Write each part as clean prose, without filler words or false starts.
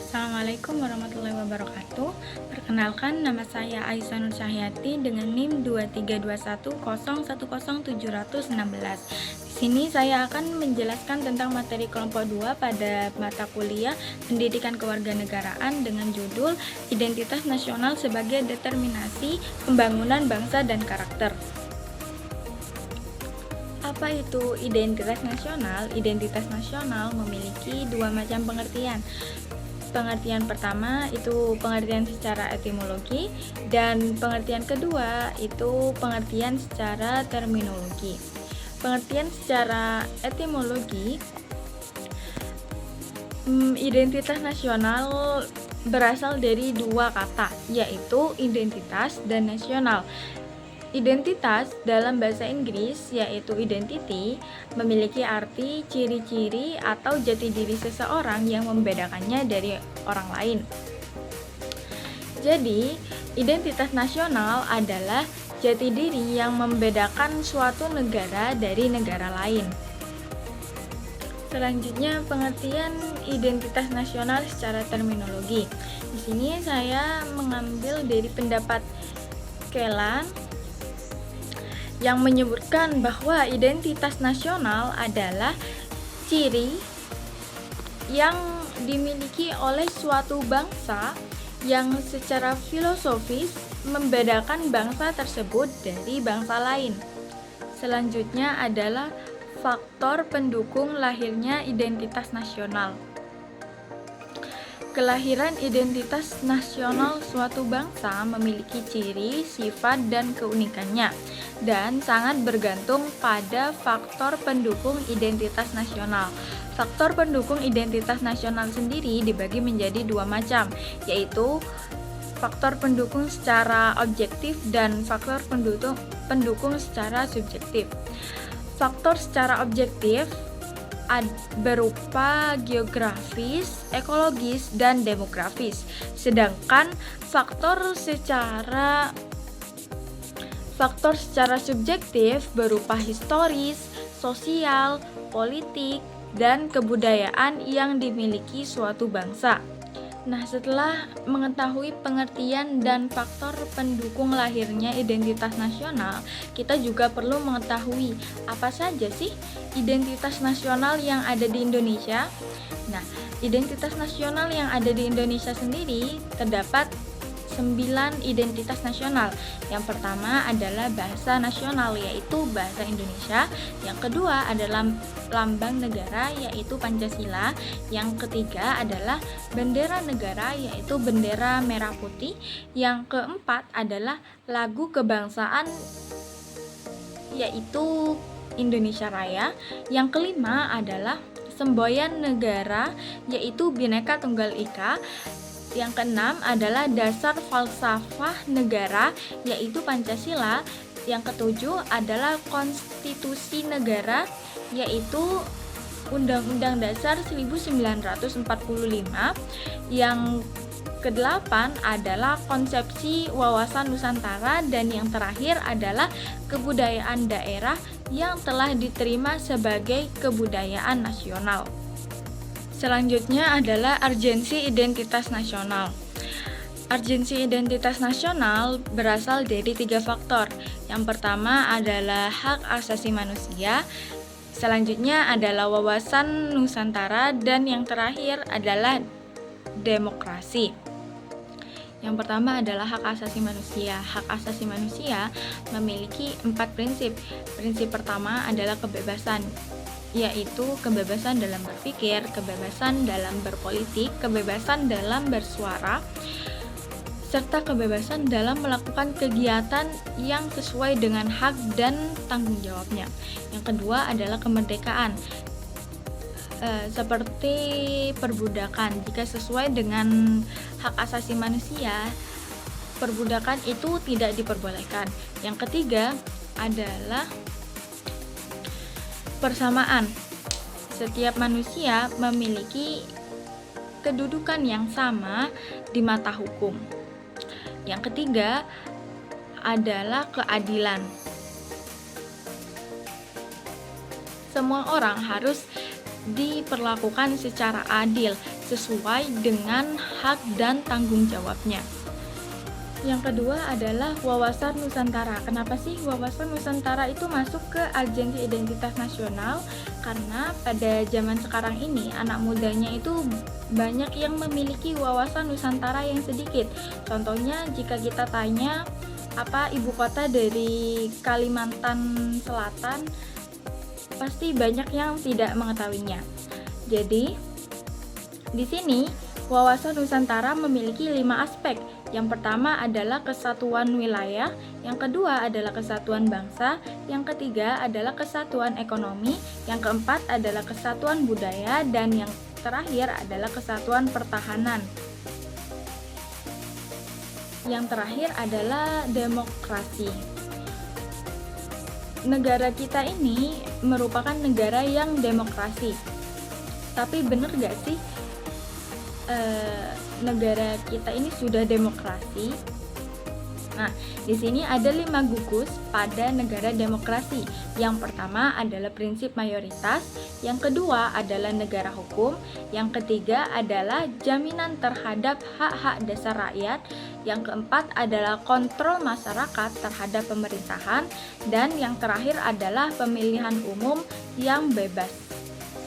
Assalamualaikum warahmatullahi wabarakatuh. Perkenalkan, nama saya Aisyah Nur Cahyati dengan NIM 23210107016. Di sini saya akan menjelaskan tentang materi kelompok 2 pada mata kuliah Pendidikan Kewarganegaraan dengan judul Identitas Nasional sebagai Determinasi Pembangunan Bangsa dan Karakter. Apa itu identitas nasional? Identitas nasional memiliki dua macam pengertian. Pengertian pertama itu pengertian secara etimologi, dan pengertian kedua itu pengertian secara terminologi. Pengertian secara etimologi, identitas nasional berasal dari dua kata, yaitu identitas dan nasional. Identitas dalam bahasa Inggris, yaitu identity, memiliki arti ciri-ciri atau jati diri seseorang yang membedakannya dari orang lain. Jadi, identitas nasional adalah jati diri yang membedakan suatu negara dari negara lain. Selanjutnya, pengertian identitas nasional secara terminologi. Di sini saya mengambil dari pendapat Kellan yang menyebutkan bahwa identitas nasional adalah ciri yang dimiliki oleh suatu bangsa yang secara filosofis membedakan bangsa tersebut dari bangsa lain. Selanjutnya adalah faktor pendukung lahirnya identitas nasional. Kelahiran identitas nasional suatu bangsa memiliki ciri, sifat, dan keunikannya, dan sangat bergantung pada faktor pendukung identitas nasional. Faktor pendukung identitas nasional sendiri dibagi menjadi dua macam, yaitu faktor pendukung secara objektif dan faktor pendukung secara subjektif. Faktor secara objektif berupa geografis, ekologis, dan demografis. Sedangkan faktor secara subjektif berupa historis, sosial, politik, dan kebudayaan yang dimiliki suatu bangsa. Nah, setelah mengetahui pengertian dan faktor pendukung lahirnya identitas nasional, kita juga perlu mengetahui apa saja sih identitas nasional yang ada di Indonesia. Nah, identitas nasional yang ada di Indonesia sendiri terdapat 9 identitas nasional. Yang pertama adalah bahasa nasional, yaitu bahasa Indonesia. Yang kedua adalah lambang negara, yaitu Pancasila. Yang ketiga adalah bendera negara, yaitu bendera merah putih. Yang keempat adalah lagu kebangsaan, yaitu Indonesia Raya. Yang kelima adalah semboyan negara, yaitu Bhinneka Tunggal Ika. Yang keenam adalah dasar falsafah negara, yaitu Pancasila. Yang ketujuh adalah konstitusi negara, yaitu Undang-Undang Dasar 1945. Yang kedelapan adalah konsepsi wawasan Nusantara, dan yang terakhir adalah kebudayaan daerah yang telah diterima sebagai kebudayaan nasional. Selanjutnya adalah urgensi identitas nasional. Urgensi identitas nasional berasal dari 3 faktor. Yang pertama adalah hak asasi manusia, selanjutnya adalah wawasan Nusantara, dan yang terakhir adalah demokrasi. Yang pertama adalah hak asasi manusia. Hak asasi manusia memiliki 4 prinsip. Prinsip pertama adalah kebebasan, yaitu kebebasan dalam berpikir, kebebasan dalam berpolitik, kebebasan dalam bersuara, serta kebebasan dalam melakukan kegiatan yang sesuai dengan hak dan tanggung jawabnya. Yang kedua adalah kemerdekaan, seperti perbudakan. Jika sesuai dengan hak asasi manusia, perbudakan itu tidak diperbolehkan. Yang ketiga adalah persamaan. Setiap manusia memiliki kedudukan yang sama di mata hukum. Yang ketiga adalah keadilan. Semua orang harus diperlakukan secara adil, sesuai dengan hak dan tanggung jawabnya. Yang kedua adalah wawasan Nusantara. Kenapa sih wawasan Nusantara itu masuk ke agensi identitas nasional? Karena pada zaman sekarang ini anak mudanya itu banyak yang memiliki wawasan Nusantara yang sedikit. Contohnya jika kita tanya apa ibu kota dari Kalimantan Selatan, pasti banyak yang tidak mengetahuinya. Jadi di sini wawasan Nusantara memiliki 5 aspek. Yang pertama adalah kesatuan wilayah, yang kedua adalah kesatuan bangsa, yang ketiga adalah kesatuan ekonomi, yang keempat adalah kesatuan budaya, dan yang terakhir adalah kesatuan pertahanan. Yang terakhir adalah demokrasi. Negara kita ini merupakan negara yang demokrasi. Tapi benar gak sih negara kita ini sudah demokrasi? Nah, di sini ada 5 gugus pada negara demokrasi. Yang pertama adalah prinsip mayoritas, yang kedua adalah negara hukum, yang ketiga adalah jaminan terhadap hak-hak dasar rakyat, yang keempat adalah kontrol masyarakat terhadap pemerintahan, dan yang terakhir adalah pemilihan umum yang bebas.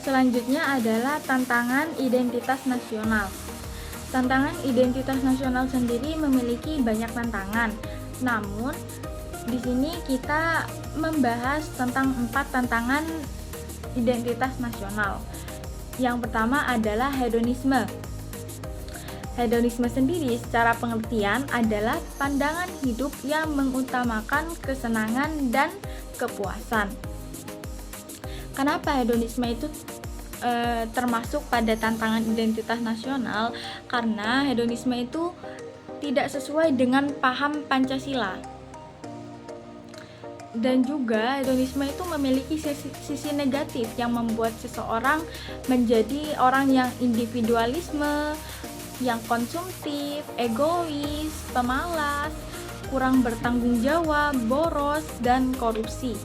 Selanjutnya adalah tantangan identitas nasional. Tantangan identitas nasional sendiri memiliki banyak tantangan. Namun, di sini kita membahas tentang 4 tantangan identitas nasional. Yang pertama adalah hedonisme. Hedonisme sendiri secara pengertian adalah pandangan hidup yang mengutamakan kesenangan dan kepuasan. Kenapa hedonisme itu termasuk pada tantangan identitas nasional? Karena hedonisme itu tidak sesuai dengan paham Pancasila. Dan juga hedonisme itu memiliki sisi negatif yang membuat seseorang menjadi orang yang individualisme, yang konsumtif, egois, pemalas, kurang bertanggung jawab, boros, dan korupsi.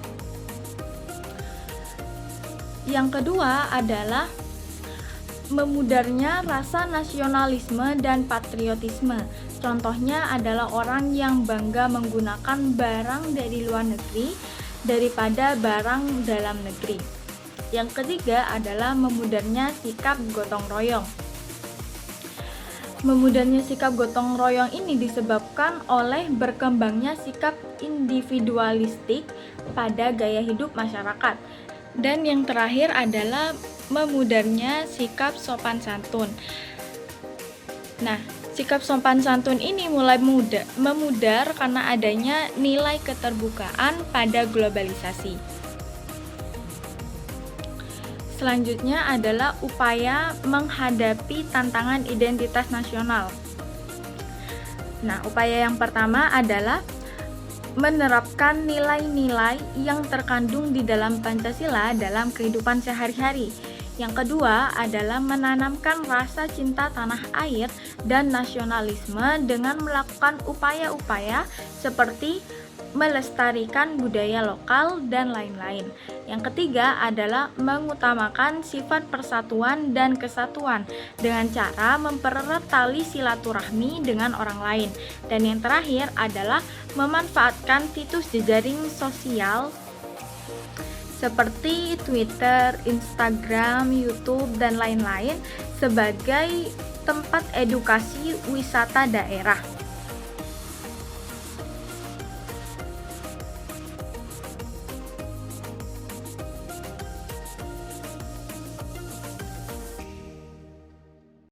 Yang kedua adalah memudarnya rasa nasionalisme dan patriotisme. Contohnya adalah orang yang bangga menggunakan barang dari luar negeri daripada barang dalam negeri. Yang ketiga adalah memudarnya sikap gotong royong. Memudarnya sikap gotong royong ini disebabkan oleh berkembangnya sikap individualistik pada gaya hidup masyarakat. Dan yang terakhir adalah memudarnya sikap sopan santun. Nah, sikap sopan santun ini mulai memudar karena adanya nilai keterbukaan pada globalisasi. Selanjutnya adalah upaya menghadapi tantangan identitas nasional. Nah, upaya yang pertama adalah menerapkan nilai-nilai yang terkandung di dalam Pancasila dalam kehidupan sehari-hari. Yang kedua adalah menanamkan rasa cinta tanah air dan nasionalisme dengan melakukan upaya-upaya seperti melestarikan budaya lokal dan lain-lain. Yang ketiga adalah mengutamakan sifat persatuan dan kesatuan dengan cara mempererat tali silaturahmi dengan orang lain. Dan yang terakhir adalah memanfaatkan situs jejaring sosial seperti Twitter, Instagram, YouTube, dan lain-lain sebagai tempat edukasi wisata daerah.